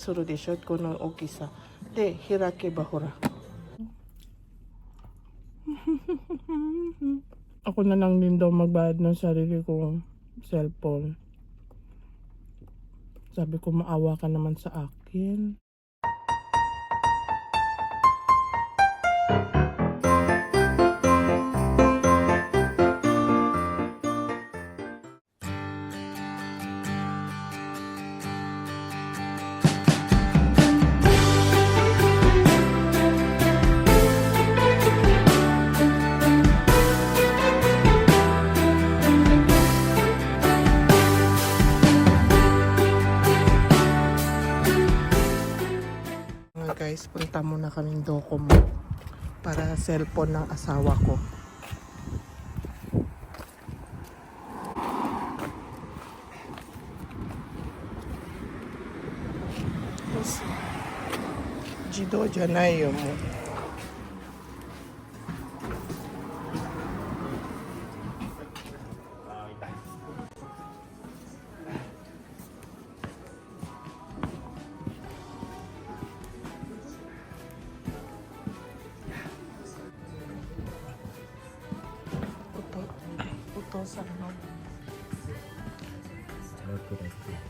するでしょ、この大きさで。開けばほらako na lang din daw magbayad ng sarili kong cellphone. Sabi ko, maawa ka naman sa akin. Guys, punta muna kaming Docomo para cellphone ng asawa ko. Jido janai yo mo.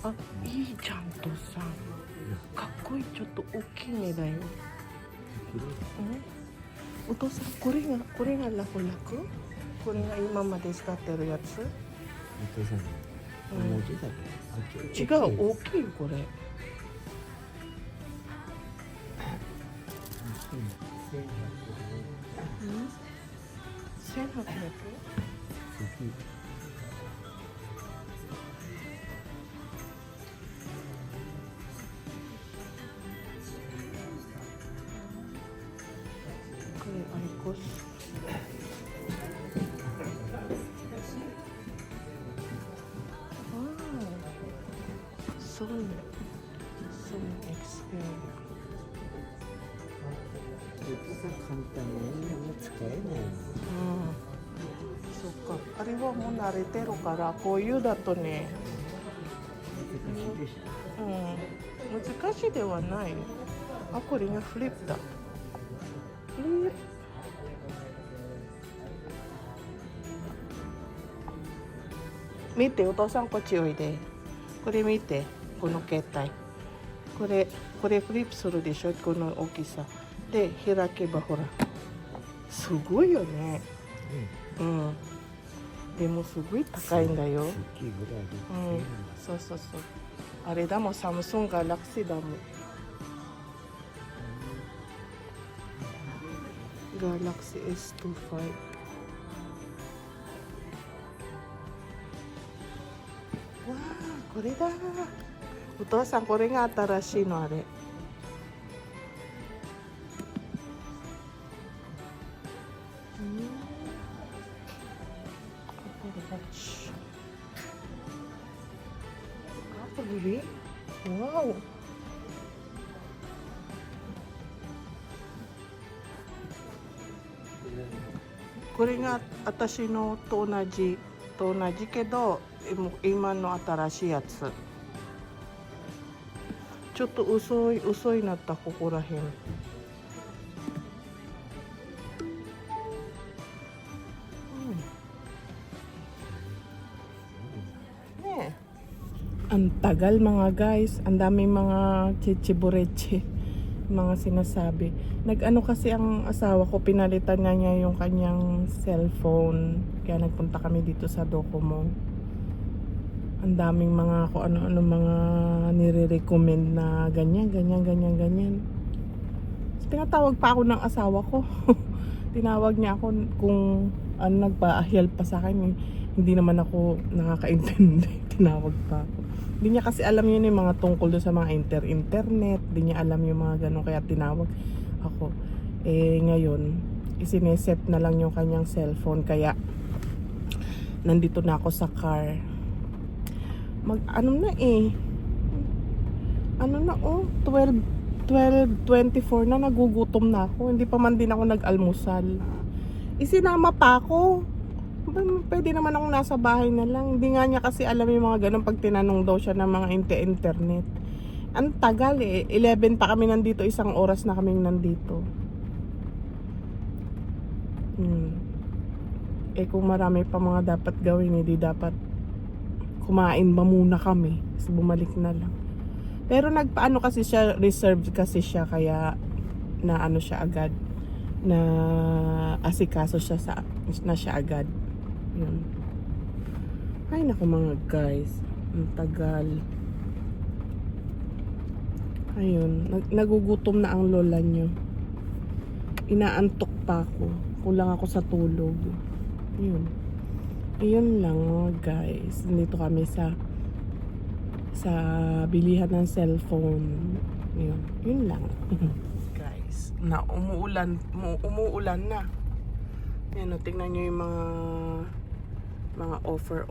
あ、いいじゃんとさ、かっこいい、ちょっと大きい目だよ。お父さん、これがラフラク？これが今まで使ってるやつ？お父さん、同じだけど。違う、大きいよこれ。1800？So expensive. 簡単に使えない。そっか。あれはもう慣れてるからこういうだとね。難しいではない。あ、これがフリップだ。フリップ。見て、お父さんこっちおいで。これ見て、この携帯。これフリップするでしょ、この大きさで。開けばほら、すごいよね。でもすごい高いんだよ。そうそうそう。あれだもん、サムスンガラクシーだもん。ガラクシー S25。わあ、これだ。お父さん、これが新しいの、あれ。わお。これが私のと同じけど、今の新しいやつ。ちょっと薄いなった、ここらへん。Ang tagal mga guys, ang daming mga chichibureche, mga sinasabi. Nag-ano kasi ang asawa ko, pinalitan na niya yung kanyang cellphone. Kaya nagpunta kami dito sa Docomo. Ang daming mga kung ano-ano mga nire-recommend na ganyan. So, tinatawag pa ako ng asawa ko. Tinawag niya ako kung nagpa-help pa sa akin. Hindi naman ako nakakaintindi. Tinawag pa ako. Hindi niya kasi alam yun yung mga tungkol doon sa mga internet. Hindi niya alam yung mga ganun, kaya tinawag ako. Ngayon, isineset na lang yung kanyang cellphone. Kaya, nandito na ako sa car. Ano na 12:24 na, nagugutom na ako. Hindi pa man din ako nag-almusal. Isinama pa ako. Pwede naman akong nasa bahay na lang. Hindi nga niya kasi alam yung mga ganun pag tinanong daw siya ng mga internet. Ang tagal eh. 11 pa kami nandito. 1 oras na kaming nandito. Eh kung marami pa mga dapat gawin, hindi dapat kumain ba muna kami. Kasi bumalik na lang. Pero nagpaano kasi siya, reserved kasi siya. Kaya na ano siya agad. Na asikaso siya na siya agad. Yun. Ay naku mga guys. Ang tagal. Ayun, nagugutom na ang lola nyo. Inaantok pa ako. Kulang ako sa tulog. Yun. Yun lang mga guys. Nandito kami sa bilihan ng cellphone. Yun. Yun lang. Guys, na umuulan na. Yan, tingnan nyo yung mga offer.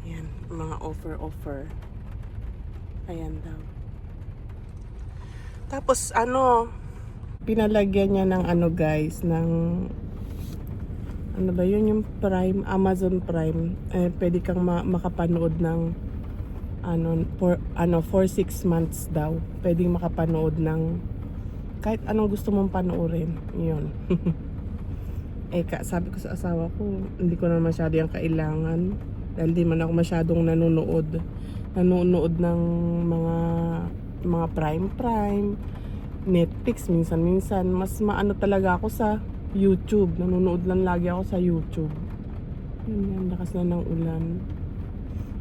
Yan, mga offer. Ayan daw. Tapos pinalagyan niya ng guys, ng ano ba yun, yung Prime, Amazon Prime. Pwede kang makapanood ng for 6 months daw. Pwedeng makapanood ng kahit anong gusto mong panoorin. Yun. Sabi ko sa asawa ko, hindi ko na masyado yung kailangan. Dahil di man ako masyadong nanonood ng mga prime, Netflix minsan. Mas maano talaga ako sa YouTube. Nanonood lang lagi ako sa YouTube. Yun, lakas na ng ulan.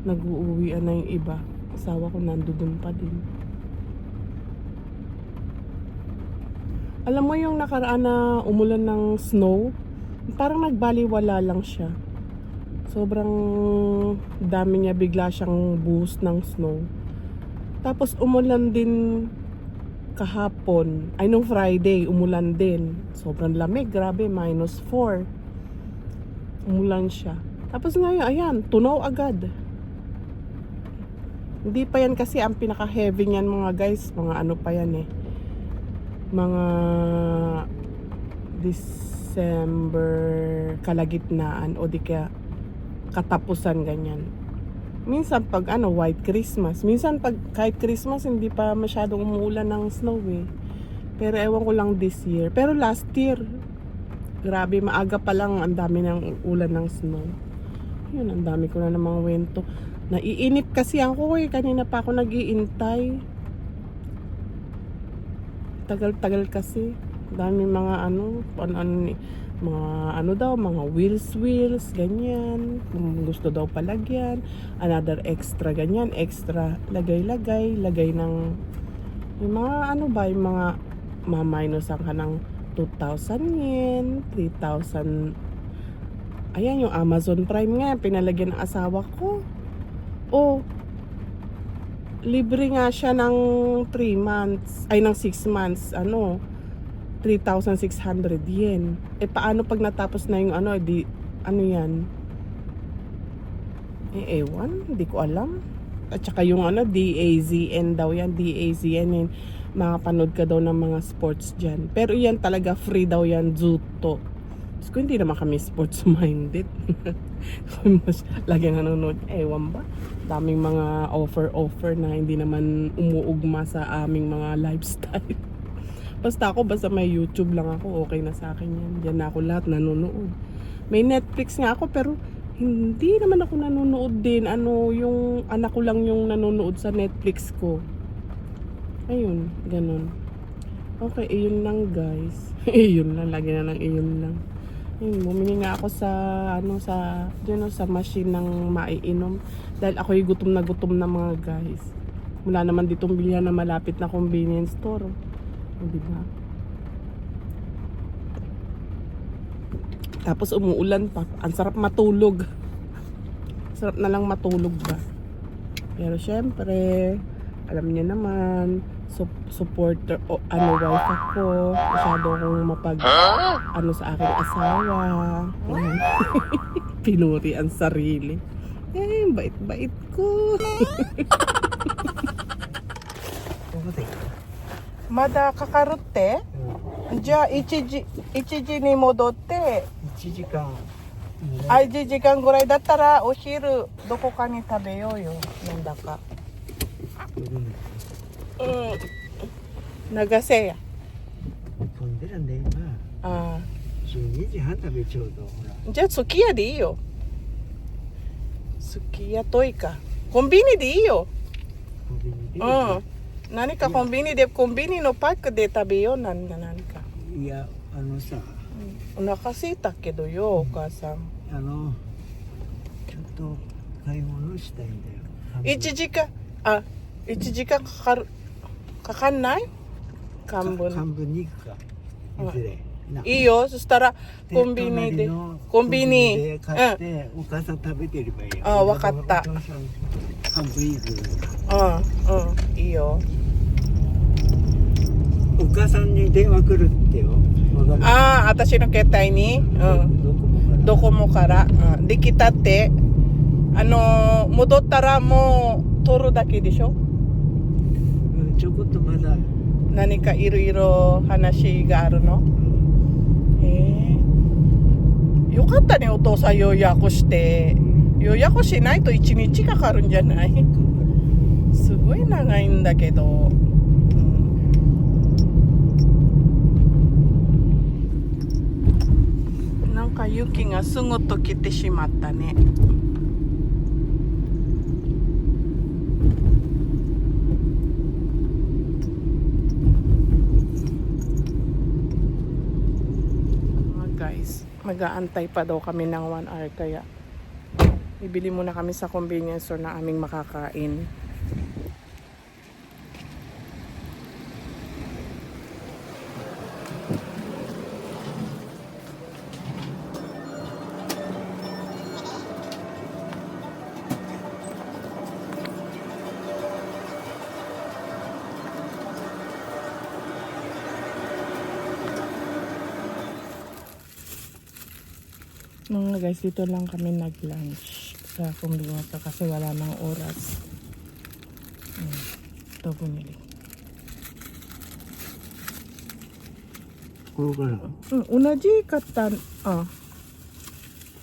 Nag-uuwian na yung iba. Asawa ko nandoon pa din. Alam mo yung nakaraan na umulan ng snow? Parang nagbaliwala lang siya. Sobrang dami niya, bigla siyang buhos ng snow. Tapos umulan din kahapon. Nung Friday, umulan din. Sobrang lamig, grabe, -4. Umulan siya. Tapos ngayon, ayan, tunaw agad. Hindi pa yan kasi ang pinaka-heavy niyan mga guys. Mga ano pa yan eh. Mga December kalagitnaan o di kaya katapusan ganyan. Minsan pag White Christmas. Minsan pag kahit Christmas hindi pa masyadong umuulan ng snow eh. Pero ewan ko lang this year. Pero last year, grabe, maaga pa lang ang dami ng ulan ng snow. Yun, ang dami ko na namang wento. Naiinip kasi ako eh. Kanina pa ako nag-iintay. Tagal-tagal kasi. Dami mga mga wheels, ganyan. Kung gusto daw palagyan. Another extra, ganyan. Extra, lagay ng yung mga yung mga maminusan ka ng 2,000 yen, 3,000. Ayan, yung Amazon Prime nga, pinalagyan ng asawa ko. Libre nga siya ng 3 months, ng 6 months, 3,600 yen. Paano pag natapos na yung yan? Ewan, hindi ko alam. At saka yung DAZN daw yan, DAZN yun. Makapanood ka daw ng mga sports dyan. Pero yan talaga, free daw yan, Zuto. Kung hindi naman kami sports minded. Lagi nanonood. Ewan ba? Daming mga offer na hindi naman umuugma sa aming mga lifestyle. Basta may YouTube lang ako, okay na sa akin yan. Diyan na ako lahat nanonood. May Netflix nga ako pero hindi naman ako nanonood din. Yung anak ko lang yung nanonood sa Netflix ko. Ayun, ganun. Okay, iyon lang guys. Iyon lang, lagi na lang iyon lang. Bumili nga ako sa sa machine ng maiinom dahil ako'y gutom na mga guys. Wala naman ditong bilihan na malapit na convenience store. Diba? Tapos umuulan pa. Ang sarap matulog. Sarap na lang matulog ba. Pero syempre, alam niyo naman, supporter wife ako. Masyado akong sa aking asawa. Pinuri ang sarili. Bait-bait ko. Mada kakarote? Ja, ichiji ni modotte. 1時間1時間ぐらいだったらお昼どこかに食べようよ。なんだか。長瀬や。混んでるんで今。あ12時半食べちょうどほら。あ。じゃあすき家でいいよ。すき家遠いか。コンビニでいいよ。コンビニで。何かコンビニで、コンビニのパックで食べようなんだ何か。いやさ、お腹空いたけどよ、お母さん。ちょっと買い物したいんだよ。1時間、1時間かかんない漢文。半分に行くか。いずれ。いいよ、そしたらコンビニで。コンビニ。で買って、お母さん食べてればいいよ。わかった。お父さん半分行く。いいよ。お母さんに電話来るってよ。私の携帯に。ドコモから。できたって。戻ったらもう取るだけでしょ。ちょこっとまだ。何かいろいろ話があるの。よかったね、お父さん予約して。予約しないと1日かかるんじゃない？すごい長いんだけど。なんか雪がすぐと来てしまったね。Guys, mag-aantay pa daw kami ng 1 hour kaya bibili muna kami sa convenience store na aming makakain. Mga guys, dito lang kami nag-lunch sa convenience store kasi wala nang oras. Ito bumili. これから同じ買った、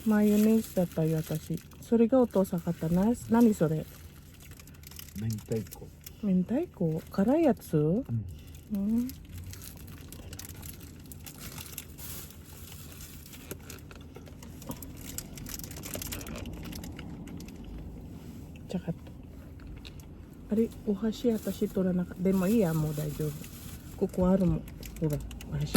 マヨネーズだったよ、私。それがお父さん買ったな。何それ？明太子。明太子？辛いやつ？ちゃかっと。あれ、お箸私取らなかった。でもいいや、もう大丈夫。ここあるもん。ほら、お箸。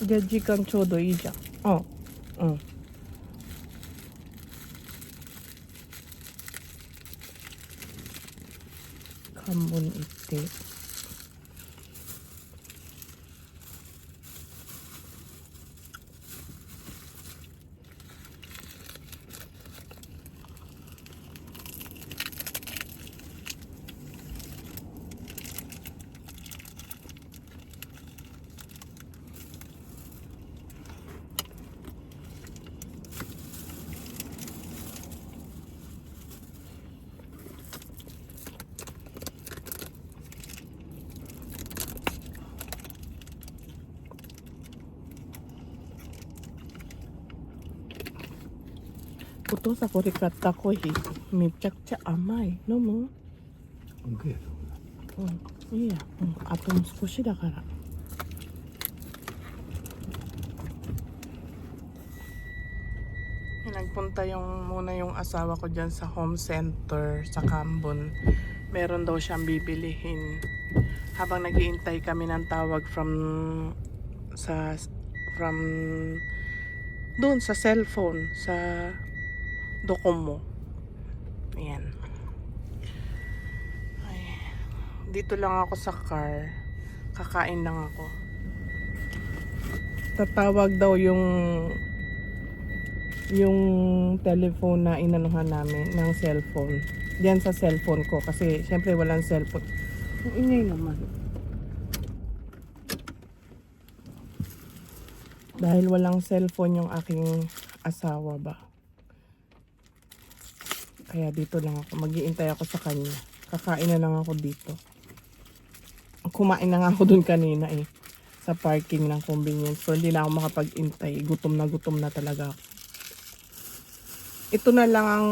じゃあ時間ちょうどいいじゃん。関門行って。お父さんこれ買ったコーヒーめちゃくちゃ甘い。飲む？いいや。あともう少しだから。Nagpunta muna yung asawa ko dyan sa home center sa Cambon. Meron daw siyang bibilihin. Habang naghihintay kami ng tawag from doon sa cellphone sa Docomo. Ayan. Ay, dito lang ako sa car. Kakain lang ako. Tatawag daw yung telephone na inanuhan namin ng cellphone. Diyan sa cellphone ko kasi syempre walang cellphone. Ang ingay naman. Dahil walang cellphone yung aking asawa ba. Kaya dito lang ako. Mag-iintay ako sa kanya. Kakain na lang ako dito. kumain na nga ako dun kanina eh. Sa parking ng convenience store. Hindi na ako makapag-intay. Gutom na talaga ako. Ito na lang ang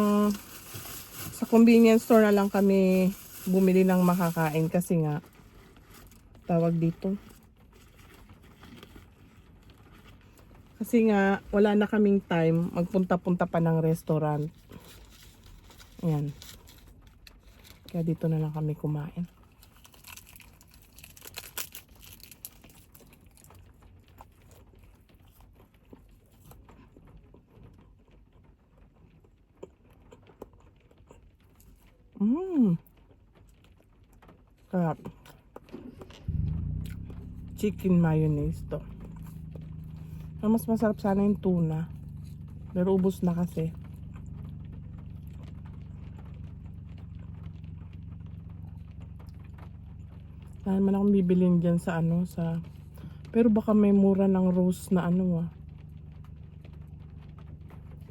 sa convenience store na lang kami bumili ng makakain kasi nga tawag dito. Kasi nga wala na kaming time magpunta-punta pa ng restaurant. Ayan. Kaya dito na lang kami kumain. Sarap. Chicken mayonnaise to. Mas masarap sana yung tuna. Pero ubos na kasi. Saan man akong bibilin dyan sa sa... Pero baka may mura ng rose na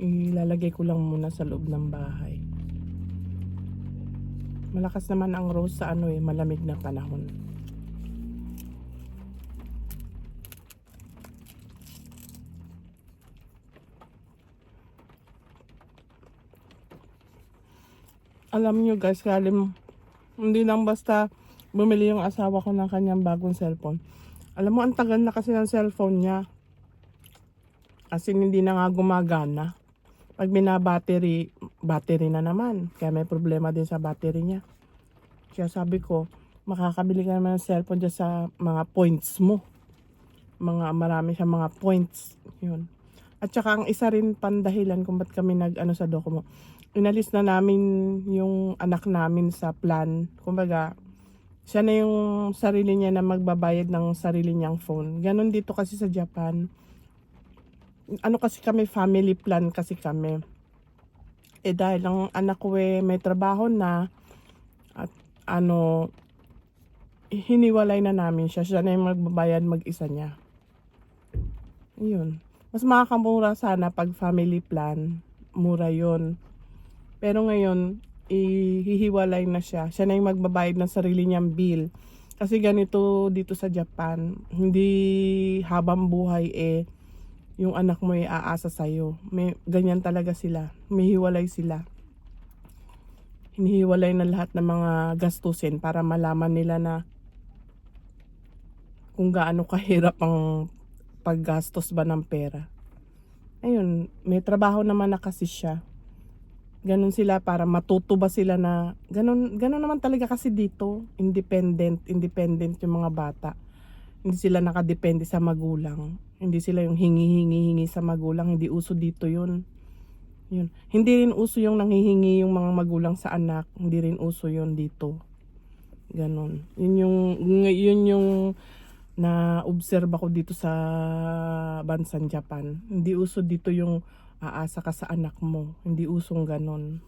ilalagay ko lang muna sa loob ng bahay. Malakas naman ang rose sa malamig na panahon. Alam nyo guys, hindi lang basta bumili yung asawa ko ng kanyang bagong cellphone. Alam mo, ang tagal na kasi ng cellphone niya. As in, hindi na nga gumagana. Pag binabattery, battery na naman. Kaya may problema din sa battery niya. Kaya sabi ko, makakabili ka naman ng cellphone dyan sa mga points mo. Marami siya mga points. Yun. At saka ang isa rin pandahilan kung ba't kami sa Docomo. Inalis na namin yung anak namin sa plan. Kumbaga, siya na yung sarili niya na magbabayad ng sarili niyang phone. Ganon dito kasi sa Japan. Kasi kami, family plan kasi kami. Dahil ang anak ko may trabaho na at hiniwalay na namin siya. Siya na yung magbabayad mag-isa niya. Yun. Mas makakamura sana pag family plan. Mura yun. Pero ngayon, hihiwalay na siya. Siya na yung magbabayad ng sarili niyang bill. Kasi ganito dito sa Japan. Hindi habang buhay yung anak mo aasa sa'yo. Ganyan talaga sila. May hiwalay sila. Hinihiwalay na lahat ng mga gastusin para malaman nila na kung gaano kahirap ang paggastos ba ng pera. Ayun, may trabaho naman na kasi siya. Ganon sila para matuto ba sila na ganon naman talaga kasi dito. Independent yung mga bata. Hindi sila nakadepende sa magulang. Hindi sila yung hingi sa magulang. Hindi uso dito yun. Hindi rin uso yung nanghihingi yung mga magulang sa anak. Hindi rin uso yun dito. Ganon. Yun yung na-observe ako dito sa bansang Japan. Hindi uso dito yung aasa ka sa anak mo. Hindi usong ganon.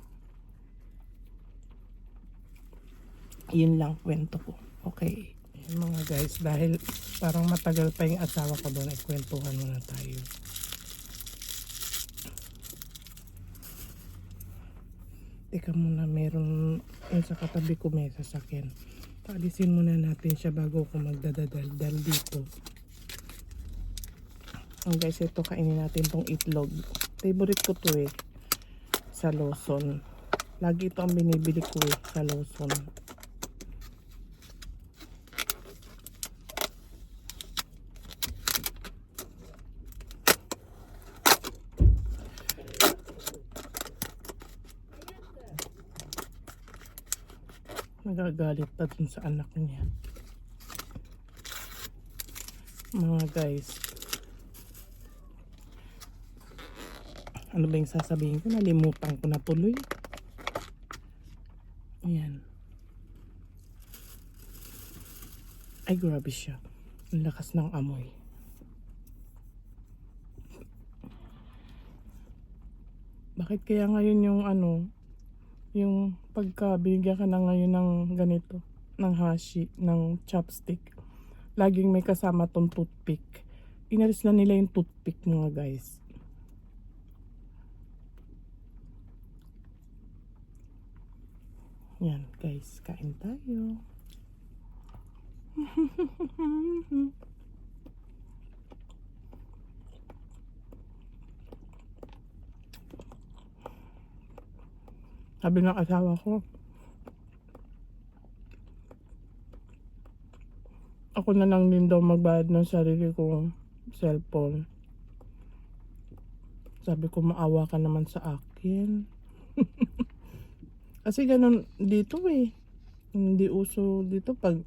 Yun lang kwento ko. Okay. Mga guys, dahil parang matagal pa yung asawa ko doon, ay kwentuhan muna tayo. Teka muna, meron yung sa katabi ko may sasakyan. Paalisin muna natin siya bago ko magdadaldal dito. Guys, ito kainin natin tong itlog. Favorite ko to sa Lawson. Lagi ito ang binibili ko sa Lawson. Nagagalit pa dun sa anak niya. Mga guys, ano ba yung sasabihin ko? Nalimutan ko na tuloy. Ayan. Ay, grabe siya. Ang lakas ng amoy. Bakit kaya ngayon yung pagka binigyan ka na ngayon ng ganito, ng hashi, ng chopstick, laging may kasama tong toothpick. Inalis na nila yung toothpick, mga guys. Yan guys, kain tayo. Sabi ng asawa ko, ako na lang din daw magbayad ng sarili kong cellphone. Sabi ko, maawa ka naman sa akin. Kasi ganun dito eh. Hindi uso dito pag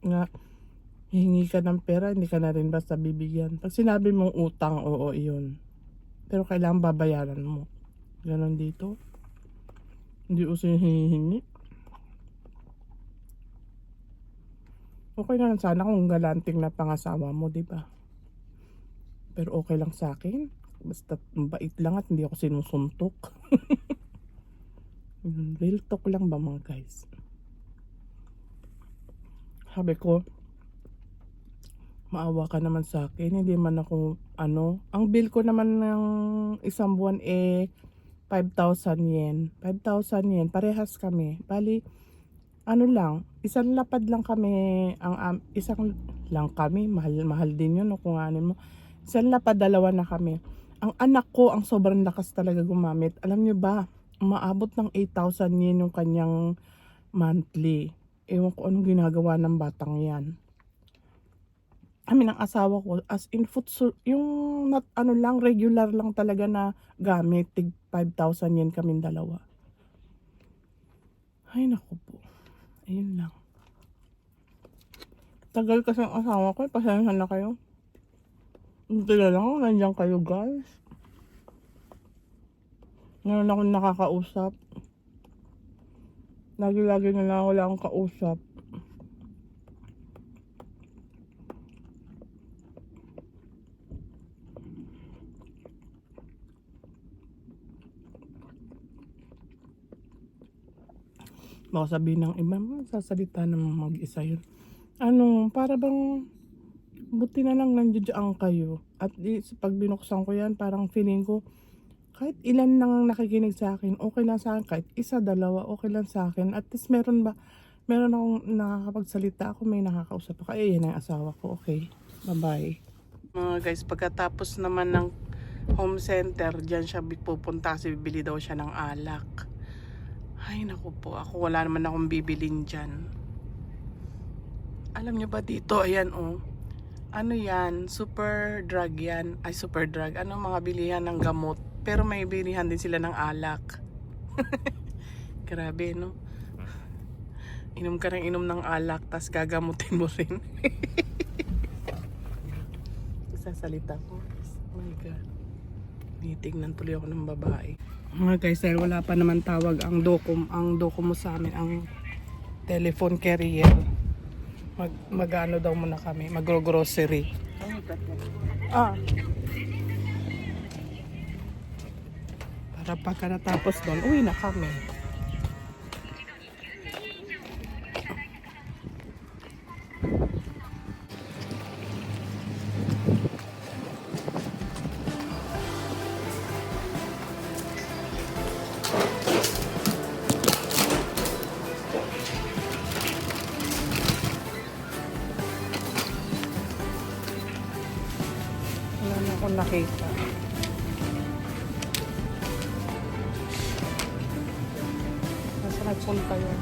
nga hihingi ka ng pera, hindi ka na rin basta bibigyan. Pag sinabi mong utang, oo, iyon. Pero kailangan babayaran mo. Ganun dito. Hindi uso yung hihingi. Okay na lang sana kung galanting na pangasawa mo, di ba? Pero okay lang sa akin. Basta mabait lang at hindi ako sinusuntok. Real talk lang ba mga guys? Sabi ko, maawa ka naman sa akin. Hindi man ako, ang bill ko naman ng isang buwan 5,000 yen. 5,000 yen. Parehas kami. Bali, isang lapad lang kami. Isang lang kami. Mahal din yun. Kung ano mo. Isang lapad, dalawa na kami. Ang anak ko, ang sobrang lakas talaga gumamit. Alam nyo ba, umaabot ng 8,000 yen yung kanyang monthly. Ewan ko anong ginagawa ng batang yan. Kami ng asawa ko, as in yung regular lang talaga na gamit, tig 5,000 yen kaming dalawa. Ay naku po. Ayun lang. Tagal kasi ang asawa ko, pasensya na kayo. Hindi na lang, nandiyan kayo guys. Ngayon ako nakakausap. Lagi-lagi na lang wala akong kausap. Baka sabihin ng iba, sasalita naman mag-isa yun. Para bang buti na lang nandiyan kayo. At pag binuksan ko yan, parang feeling ko, kahit ilan lang nakikinig sa akin, okay lang sa akin. Kahit isa, dalawa, okay lang sa akin. At least meron akong nakakapagsalita ako, may nakakausap ako. Ay, yan ang asawa ko. Okay, bye-bye. Mga guys, pagkatapos naman ng home center, dyan siya pupunta kasi bibili daw siya ng alak. Ay, naku po. Ako wala naman akong bibilin dyan. Alam nyo ba dito, ayan ano yan, super drug yan. Ay, super drug. Mga bilihan ng gamot. Pero may bilihan din sila ng alak. Grabe, no? Inom ka ng inom ng alak, tas gagamutin mo rin. Isasalita ko. Oh my God. Tinitignan tuloy ako ng babae. Mga guys, dahil wala pa naman tawag ang docomo sa amin, ang telephone carrier. Mag-ano daw muna kami, mag-grocery. Para pagka natapos doon, uwi na kami. Wala na akong nakita. Nasa nagpunta yun.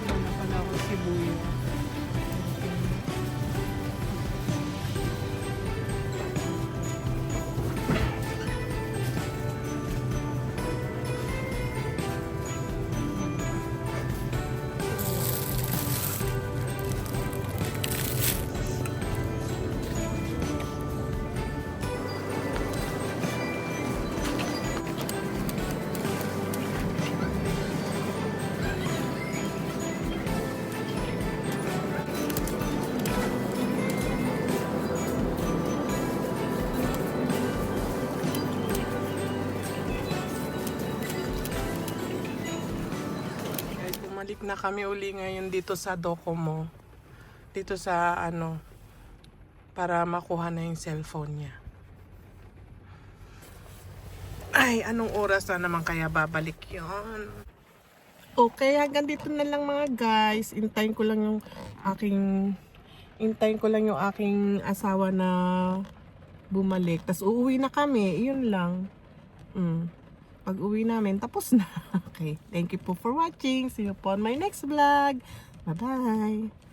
Wala na pala akong sibuyas. Bumalik na kami uli ngayon dito sa Docomo. Dito sa para makuha na yung cellphone niya. Ay, anong oras na naman kaya babalik yon? Okay, hanggang dito na lang mga guys. Intayin ko lang yung aking asawa na bumalik. Tapos uuwi na kami. Yun lang. Pag uwi namin, tapos na. Okay. Thank you po for watching. See you po on my next vlog. Bye-bye.